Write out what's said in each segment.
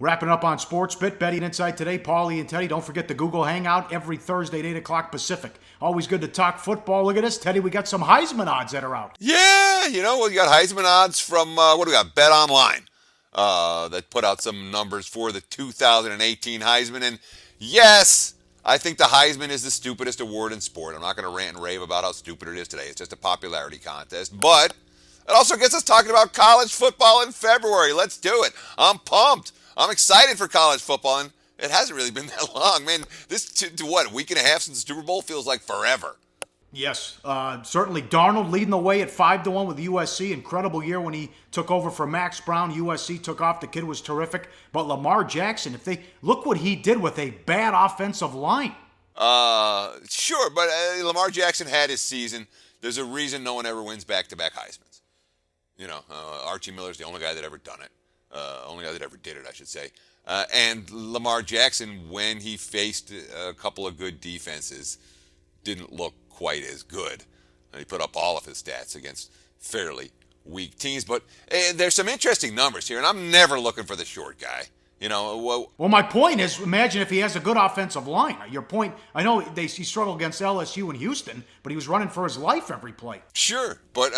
Wrapping up on Sports Bit, Betty and Insight today, Pauly and Teddy. Don't forget the Google Hangout every Thursday at 8 o'clock Pacific. Always good to talk football. Look at this, Teddy. We got some Heisman odds that are out. Yeah, we got Heisman odds from, what do we got? Bet Online. That put out some numbers for the 2018 Heisman. And yes, I think the Heisman is the stupidest award in sport. I'm not going to rant and rave about how stupid it is today. It's just a popularity contest. But it also gets us talking about college football in February. Let's do it. I'm pumped. I'm excited for college football, and it hasn't really been that long. Man, this, to what, a week and a half since the Super Bowl feels like forever. Yes, certainly Darnold leading the way at 5-1 with USC. Incredible year when he took over for Max Browne. USC took off. The kid was terrific. But Lamar Jackson, look what he did with a bad offensive line. Sure, but Lamar Jackson had his season. There's a reason no one ever wins back-to-back Heismans. Archie Miller's the only guy that ever done it. Only guy that ever did it, I should say. And Lamar Jackson, when he faced a couple of good defenses, didn't look quite as good. He put up all of his stats against fairly weak teams. But there's some interesting numbers here, and I'm never looking for the short guy. Well, my point is, imagine if he has a good offensive line. Your point, I know he struggled against LSU and Houston, but he was running for his life every play. Sure, but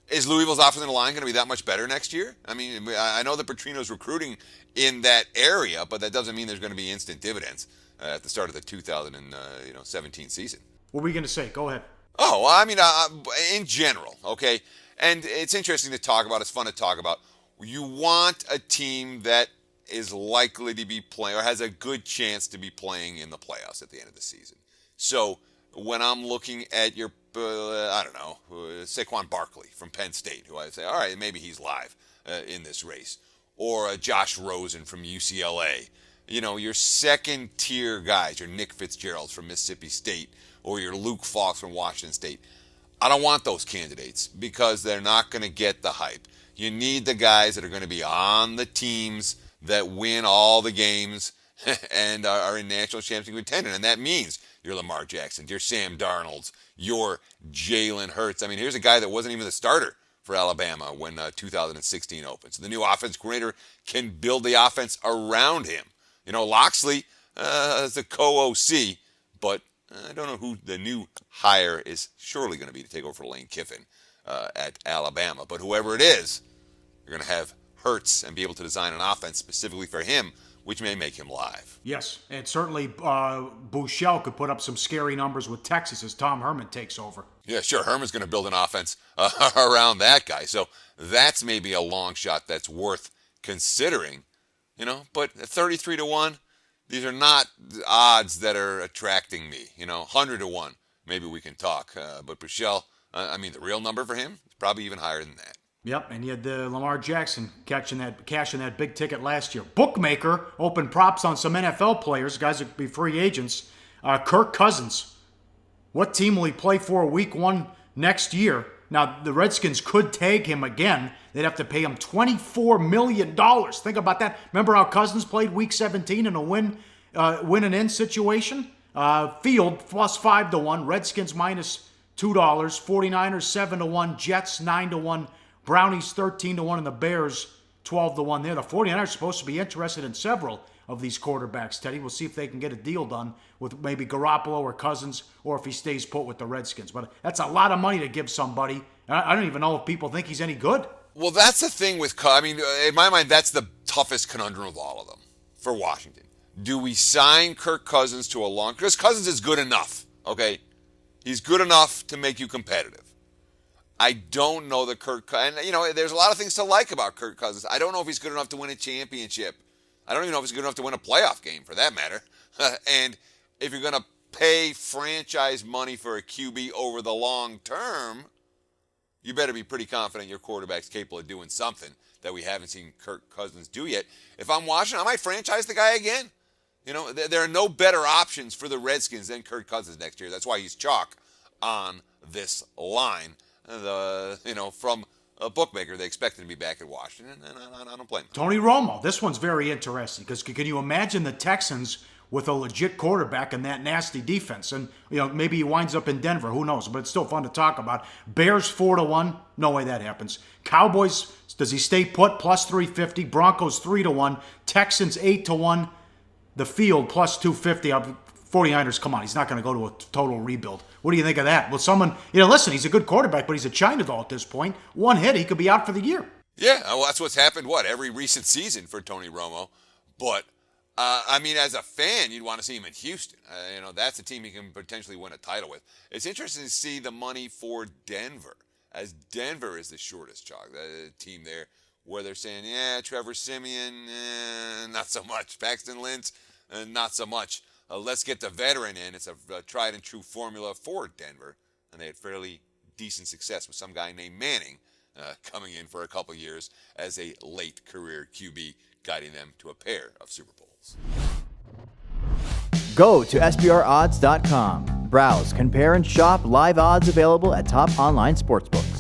is Louisville's offensive line going to be that much better next year? I know that Petrino's recruiting in that area, but that doesn't mean there's going to be instant dividends at the start of the 2017 season. What were you going to say? Go ahead. In general, okay? And it's interesting to talk about. It's fun to talk about. You want a team that is likely to be playing or has a good chance to be playing in the playoffs at the end of the season. So when I'm looking at your, Saquon Barkley from Penn State, who I say, all right, maybe he's live in this race, or Josh Rosen from UCLA, your second-tier guys, your Nick Fitzgeralds from Mississippi State, or your Luke Falks from Washington State. I don't want those candidates because they're not going to get the hype. You need the guys that are going to be on the teams that win all the games and are in national championship contender, and that means your Lamar Jackson, your Sam Darnolds, your Jalen Hurts. Here's a guy that wasn't even the starter for Alabama when 2016 opened. So the new offense coordinator can build the offense around him. Loxley is a co-OC, but I don't know who the new hire is surely going to be to take over for Lane Kiffin at Alabama. But whoever it is, you're going to have Hurts and be able to design an offense specifically for him, which may make him live. Yes, and certainly Bouchel could put up some scary numbers with Texas as Tom Herman takes over. Yeah, sure. Herman's going to build an offense around that guy. So that's maybe a long shot that's worth considering. But at 33-1, these are not odds that are attracting me. 100-1, maybe we can talk. But Bouchel, the real number for him is probably even higher than that. Yep, and you had the Lamar Jackson cashing that big ticket last year. Bookmaker opened props on some NFL players, guys that could be free agents. Kirk Cousins. What team will he play for week 1 next year? Now, the Redskins could tag him again. They'd have to pay him $24 million. Think about that. Remember how Cousins played week 17 in a win and in situation? Field plus 5-1. Redskins minus $2. 49ers 7-1. Jets 9-1. Brownies 13-1, and the Bears 12-1 there. The 49ers are supposed to be interested in several of these quarterbacks, Teddy. We'll see if they can get a deal done with maybe Garoppolo or Cousins, or if he stays put with the Redskins. But that's a lot of money to give somebody. I don't even know if people think he's any good. Well, that's the thing with in my mind, that's the toughest conundrum of all of them for Washington. Do we sign Kirk Cousins to a long... Because Cousins is good enough, okay? He's good enough to make you competitive. I don't know that and there's a lot of things to like about Kirk Cousins. I don't know if he's good enough to win a championship. I don't even know if he's good enough to win a playoff game, for that matter. And if you're going to pay franchise money for a QB over the long term, you better be pretty confident your quarterback's capable of doing something that we haven't seen Kirk Cousins do yet. If I'm Washington, I might franchise the guy again. There are no better options for the Redskins than Kirk Cousins next year. That's why he's chalk on this line. From a bookmaker, they expect him to be back at Washington, and I don't blame him. Tony Romo, this one's very interesting because can you imagine the Texans with a legit quarterback and that nasty defense. And, maybe he winds up in Denver. Who knows? But it's still fun to talk about. Bears 4-1. No way that happens. Cowboys, does he stay put? Plus 350. Broncos 3-1. Texans 8-1. The field plus 250. 49ers, come on. He's not going to go to a total rebuild. What do you think of that? Well, someone, listen, he's a good quarterback, but he's a China doll at this point. One hit, he could be out for the year. Yeah, well, that's what's happened, every recent season for Tony Romo. But, as a fan, you'd want to see him in Houston. That's a team he can potentially win a title with. It's interesting to see the money for Denver, as Denver is the shortest chalk, the team there, where they're saying, Trevor Siemian, not so much. Paxton Lynch, not so much. Let's get the veteran in. It's a tried and true formula for Denver, and they had fairly decent success with some guy named Manning coming in for a couple years as a late career QB, guiding them to a pair of Super Bowls. Go to SBRodds.com. Browse, compare, and shop live odds available at top online sportsbooks.